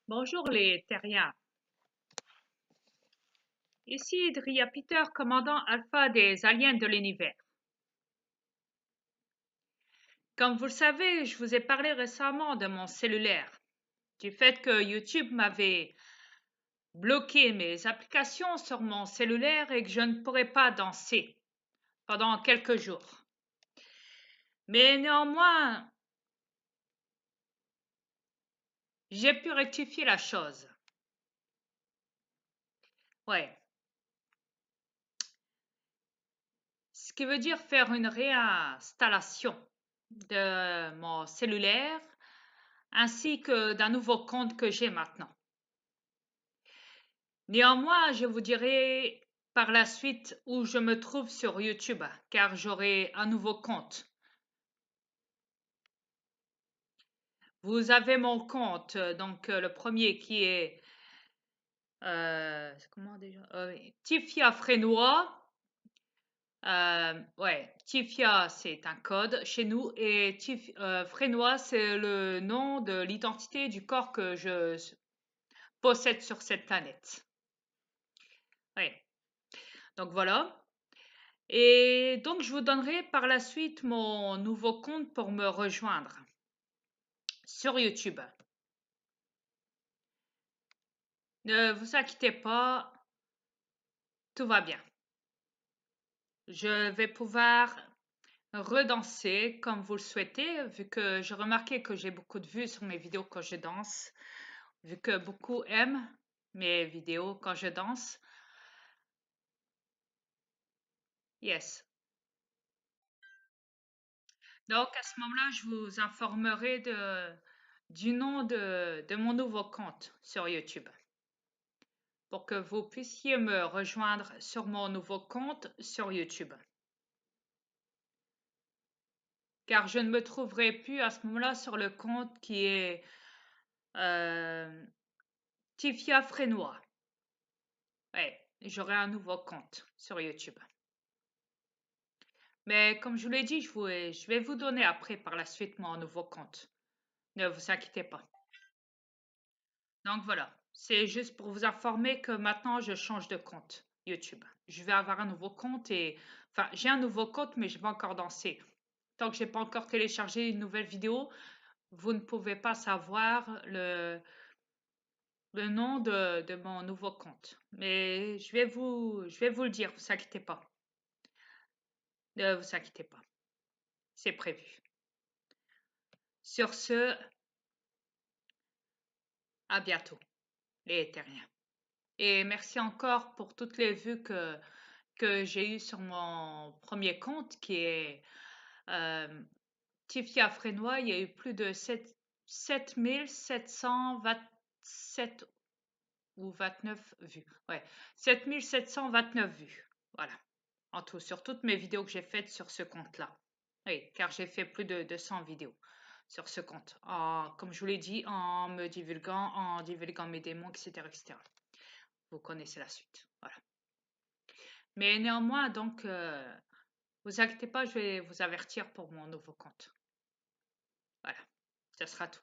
Bonjour les terriens. Ici Dria Peter, commandant alpha des aliens de l'univers. Comme vous le savez, je vous ai parlé récemment de mon cellulaire, du fait que YouTube m'avait bloqué mes applications sur mon cellulaire et que je ne pourrais pas danser pendant quelques jours. Mais néanmoins, j'ai pu rectifier la chose. Ouais. Ce qui veut dire faire une réinstallation de mon cellulaire ainsi que d'un nouveau compte que j'ai maintenant. Néanmoins, je vous dirai par la suite où je me trouve sur YouTube, car j'aurai un nouveau compte. Vous avez mon compte, donc le premier qui est comment déjà? Tifia Frénois. Ouais, Tifia c'est un code chez nous et Frénois c'est le nom de l'identité du corps que je possède sur cette planète. Ouais, donc voilà. Et donc, je vous donnerai par la suite mon nouveau compte pour me rejoindre sur YouTube. Ne vous inquiétez pas, tout va bien. Je vais pouvoir redanser comme vous le souhaitez, vu que j'ai remarqué que j'ai beaucoup de vues sur mes vidéos quand je danse, vu que beaucoup aiment mes vidéos quand je danse. Yes. Donc, à ce moment-là, je vous informerai du nom de mon nouveau compte sur YouTube, pour que vous puissiez me rejoindre sur mon nouveau compte sur YouTube. Car je ne me trouverai plus à ce moment-là sur le compte qui est euh, Tifia Frénois. Ouais, j'aurai un nouveau compte sur YouTube. Mais comme je vous l'ai dit, je vais vous donner après par la suite mon nouveau compte. Ne vous inquiétez pas. Donc voilà, c'est juste pour vous informer que maintenant je change de compte YouTube. Je vais avoir un nouveau compte et enfin j'ai un nouveau compte mais je vais encore danser. Tant que j'ai pas encore téléchargé une nouvelle vidéo, vous ne pouvez pas savoir le nom de mon nouveau compte. Mais je vais vous le dire, vous inquiétez pas. Ne vous inquiétez pas. C'est prévu. Sur ce, à bientôt, les terriens. Et merci encore pour toutes les vues que j'ai eues sur mon premier compte qui est Tifia Frénois. Il y a eu plus de 7727 ou 29 vues. Ouais, 7729 vues. Voilà, en tout, sur toutes mes vidéos que j'ai faites sur ce compte-là. Oui, car j'ai fait plus de 200 vidéos sur ce compte. Comme je vous l'ai dit, en divulguant mes démons, etc., etc. Vous connaissez la suite. Voilà. Mais néanmoins, donc, vous inquiétez pas, je vais vous avertir pour mon nouveau compte. Voilà, ce sera tout.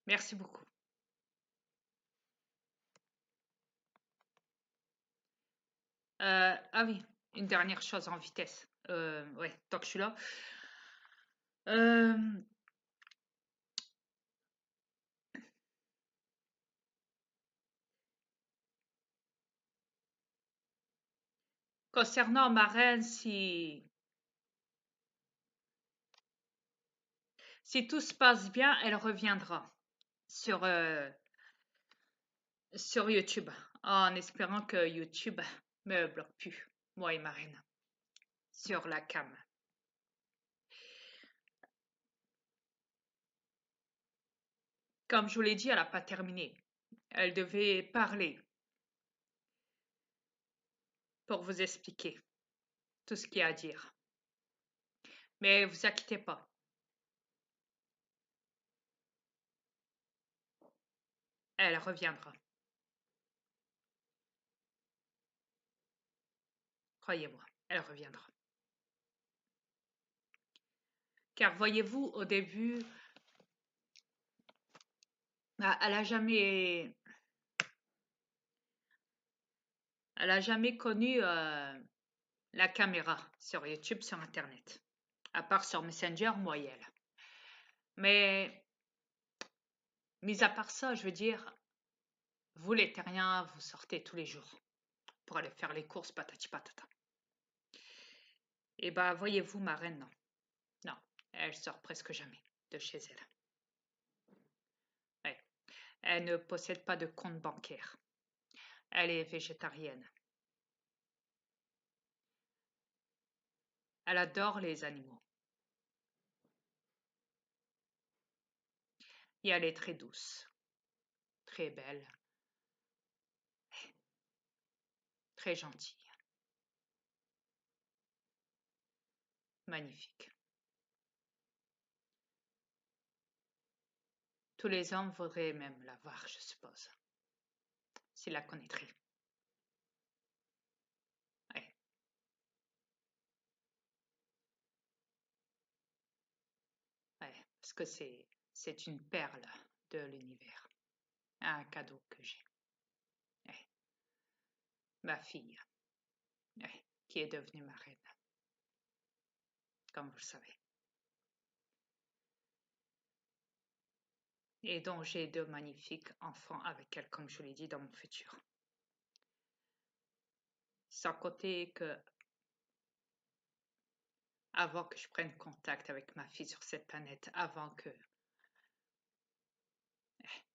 Merci beaucoup. Ah oui, une dernière chose en vitesse. Ouais, tant que je suis là. Euh, concernant ma reine, si tout se passe bien, elle reviendra sur, sur YouTube, en espérant que YouTube me bloque plus, moi et ma reine, sur la cam. Comme je vous l'ai dit, elle n'a pas terminé. Elle devait parler pour vous expliquer tout ce qu'il y a à dire. Mais vous inquiétez pas, elle reviendra. Croyez-moi, elle reviendra. Car voyez-vous, au début, Elle a jamais connu la caméra sur YouTube, sur Internet. À part sur Messenger, moi et elle. Mais, mis à part ça, je veux dire, vous les terriens, vous sortez tous les jours pour aller faire les courses, patati patata. Et bah, voyez-vous, ma reine, non. Non, elle sort presque jamais de chez elle. Ouais. Elle ne possède pas de compte bancaire. Elle est végétarienne. Elle adore les animaux. Et elle est très douce, très belle, très gentille, magnifique. Tous les hommes voudraient même la voir, je suppose, s'ils la connaîtraient. Ouais. Ouais, parce que c'est une perle de l'univers. Un cadeau que j'ai. Ouais. Ma fille, ouais, qui est devenue ma reine, comme vous le savez. Et dont j'ai deux magnifiques enfants avec elle, comme je vous l'ai dit, dans mon futur. Sans côté que, avant que je prenne contact avec ma fille sur cette planète, avant que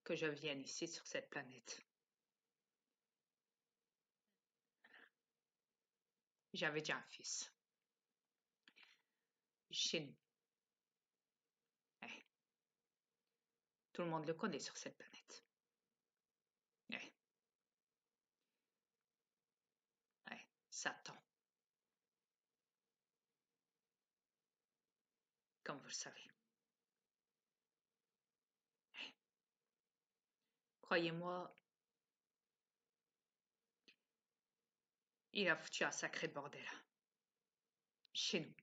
je vienne ici sur cette planète, j'avais déjà un fils. Chez nous. Ouais. Tout le monde le connaît sur cette planète. Ouais. Ouais. Satan, comme vous le savez. Ouais. Croyez-moi, il a foutu un sacré bordel. Chez nous.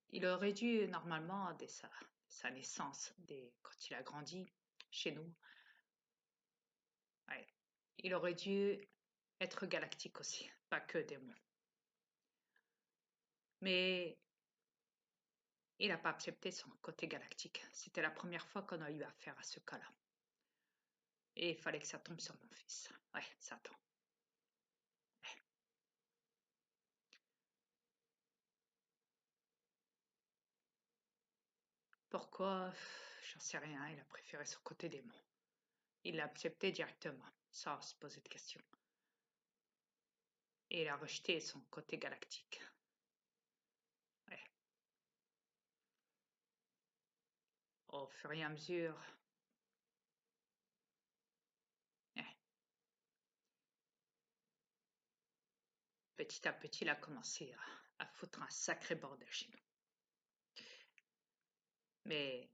Il aurait dû, normalement, dès sa naissance, quand il a grandi, chez nous, ouais, il aurait dû être galactique aussi, pas que démon. Mais il n'a pas accepté son côté galactique. C'était la première fois qu'on a eu affaire à ce cas-là. Et il fallait que ça tombe sur mon fils. Ouais, ça tombe. Ouais. Pourquoi? J'en sais rien, il a préféré son côté démon. Il l'a accepté directement, sans se poser de questions. Et il a rejeté son côté galactique. Ouais. Au fur et à mesure, ouais, petit à petit, il a commencé à foutre un sacré bordel chez nous. Mais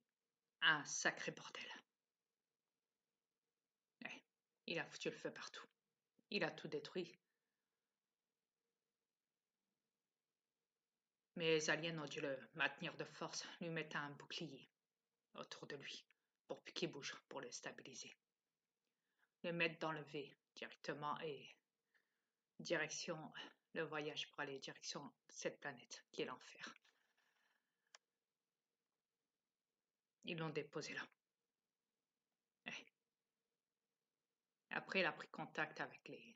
un sacré bordel. Ouais. Il a foutu le feu partout. Il a tout détruit. Mais les aliens ont dû le maintenir de force, lui mettre un bouclier autour de lui pour qu'il bouge, pour le stabiliser. Le mettre dans le V directement et direction le voyage pour aller direction cette planète qui est l'enfer. Ils l'ont déposé là. Ouais. Après, il a pris contact avec les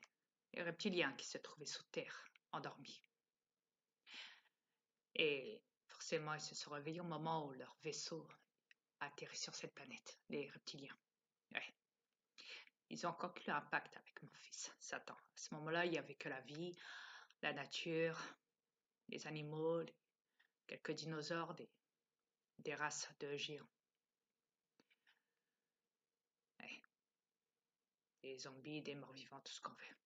reptiliens qui se trouvaient sous terre, endormis. Et forcément, ils se sont réveillés au moment où leur vaisseau a atterri sur cette planète, les reptiliens. Ouais. Ils ont conclu un pacte avec mon fils, Satan. À ce moment-là, il n'y avait que la vie, la nature, les animaux, quelques dinosaures, des races de géants. Ouais. Des zombies, des morts-vivants, tout ce qu'on veut.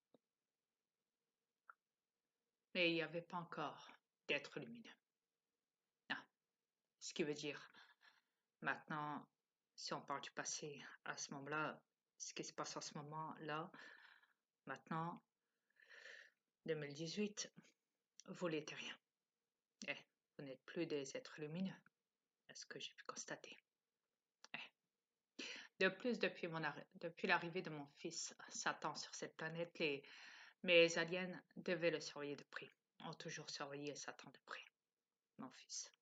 Mais il n'y avait pas encore d'êtres lumineux. Non. Ce qui veut dire, maintenant, si on parle du passé, à ce moment-là, ce qui se passe en ce moment-là, maintenant, 2018, vous n'êtes rien. Vous n'êtes plus des êtres lumineux, à ce que j'ai pu constater. De plus, depuis l'arrivée de mon fils Satan sur cette planète, mes aliens devaient le surveiller de près. Ont toujours surveillé Satan de près, mon fils.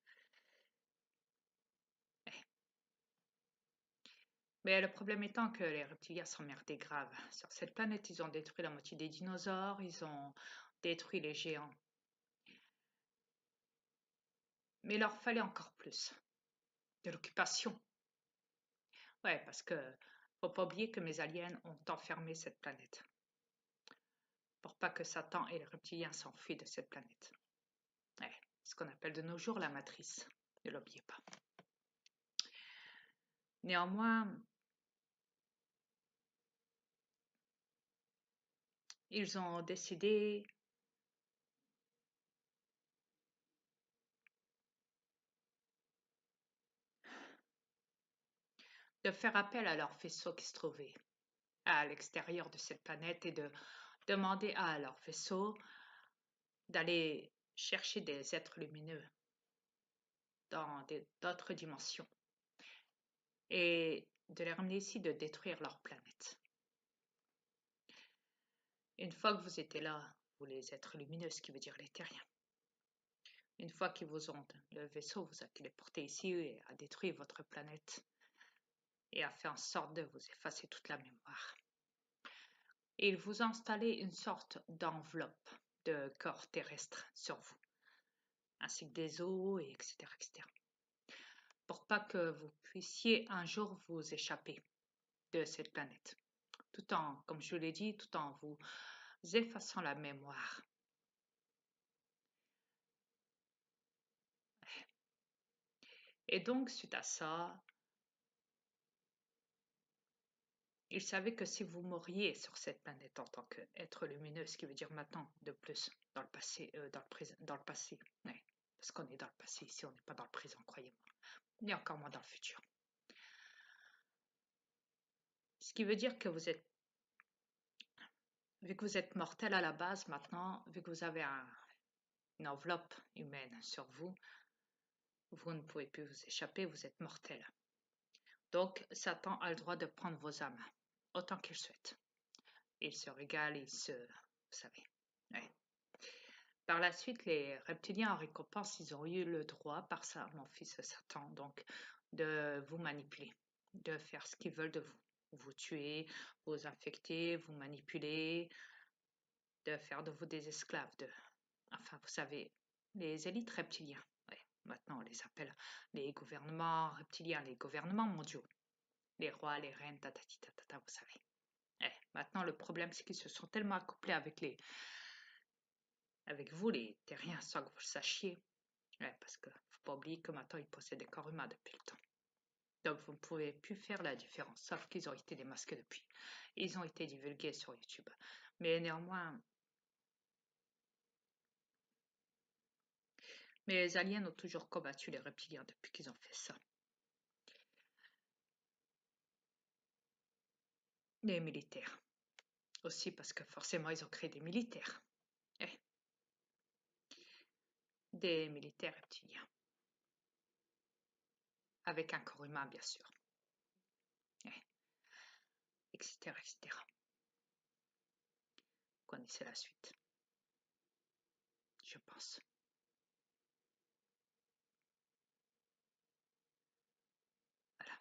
Mais le problème étant que les reptiliens s'emmerdaient grave. Sur cette planète, ils ont détruit la moitié des dinosaures, ils ont détruit les géants. Mais il leur fallait encore plus. De l'occupation. Ouais, parce que faut pas oublier que mes aliens ont enfermé cette planète. Pour pas que Satan et les reptiliens s'enfuient de cette planète. Ouais, ce qu'on appelle de nos jours la matrice. Ne l'oubliez pas. Néanmoins, ils ont décidé de faire appel à leur vaisseau qui se trouvait à l'extérieur de cette planète et de demander à leur vaisseau d'aller chercher des êtres lumineux dans d'autres dimensions et de les ramener ici, de détruire leur planète. Une fois que vous étiez là, vous les êtres lumineux, ce qui veut dire les terriens, une fois qu'ils vous ont, le vaisseau vous a téléporté ici et a détruit votre planète et a fait en sorte de vous effacer toute la mémoire. Et il vous a installé une sorte d'enveloppe de corps terrestre sur vous, ainsi que des os, et etc., etc. Pour pas que vous puissiez un jour vous échapper de cette planète, tout en, comme je l'ai dit, tout en vous effaçant la mémoire. Et donc, suite à ça, il savait que si vous mouriez sur cette planète en tant qu'être lumineux, ce qui veut dire maintenant de plus dans le passé, dans le passé, ouais, parce qu'on est dans le passé ici, on n'est pas dans le présent, croyez-moi, ni encore moins dans le futur. Ce qui veut dire que vu que vous êtes mortel à la base maintenant, vu que vous avez une enveloppe humaine sur vous, vous ne pouvez plus vous échapper, vous êtes mortel. Donc, Satan a le droit de prendre vos âmes, autant qu'il souhaite. Il se régale, vous savez. Ouais. Par la suite, les reptiliens en récompense, ils ont eu le droit, par ça, mon fils Satan, donc, de vous manipuler, de faire ce qu'ils veulent de vous. Vous tuer, vous infecter, vous manipuler, de faire de vous des esclaves, enfin, vous savez, les élites reptiliens. Ouais, maintenant, on les appelle les gouvernements reptiliens, les gouvernements mondiaux. Les rois, les reines, tatati tatata, vous savez. Maintenant, le problème, c'est qu'ils se sont tellement accouplés avec vous, les terriens, sans que vous le sachiez. Parce qu'il ne faut pas oublier que maintenant, ils possèdent des corps humains depuis le temps. Donc, vous ne pouvez plus faire la différence, sauf qu'ils ont été démasqués depuis. Ils ont été divulgués sur YouTube. Mais néanmoins, les aliens ont toujours combattu les reptiliens depuis qu'ils ont fait ça. Les militaires. Aussi parce que forcément, ils ont créé des militaires. Des militaires reptiliens. Avec un corps humain, bien sûr. Etc., etc. Vous connaissez la suite. Je pense. Voilà.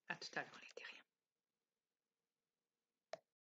À tout à l'heure, les terriens.